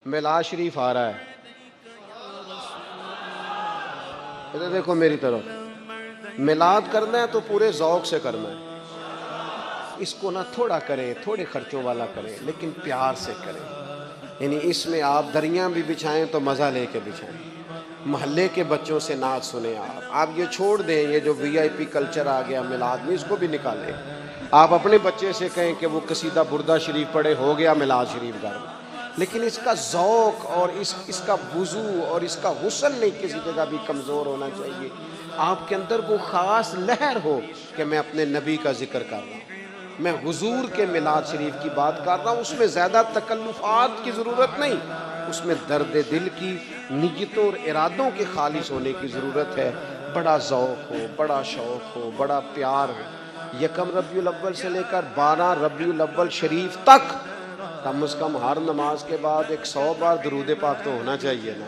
میلاد شریف آ رہا ہے، ادھر دیکھو میری طرف۔ میلاد کرنا ہے تو پورے ذوق سے کرنا ہے، اس کو نہ تھوڑا کریں، تھوڑے خرچوں والا کریں، لیکن پیار سے کریں۔ یعنی اس میں آپ دریاں بھی بچھائیں تو مزہ لے کے بچھائیں، محلے کے بچوں سے نعت سنیں۔ آپ یہ چھوڑ دیں، یہ جو وی آئی پی کلچر آ گیا میلاد میں، اس کو بھی نکالیں۔ آپ اپنے بچے سے کہیں کہ وہ قصیدہ بردہ شریف پڑھے، ہو گیا میلاد شریف گھر میں، لیکن اس کا ذوق اور اس کا وضو اور اس کا غسل نہیں کسی جگہ بھی کمزور ہونا چاہیے۔ آپ کے اندر وہ خاص لہر ہو کہ میں اپنے نبی کا ذکر کر رہا ہوں، میں حضور کے میلاد شریف کی بات کر رہا ہوں۔ اس میں زیادہ تکلفات کی ضرورت نہیں، اس میں درد دل کی نیتوں اور ارادوں کے خالص ہونے کی ضرورت ہے۔ بڑا ذوق ہو، بڑا شوق ہو، بڑا پیار ہو۔ یکم ربیع الاول سے لے کر 12 ربیع الاول شریف تک کم از کم ہر نماز کے بعد 100 بار درود پاک تو ہونا چاہیے نا۔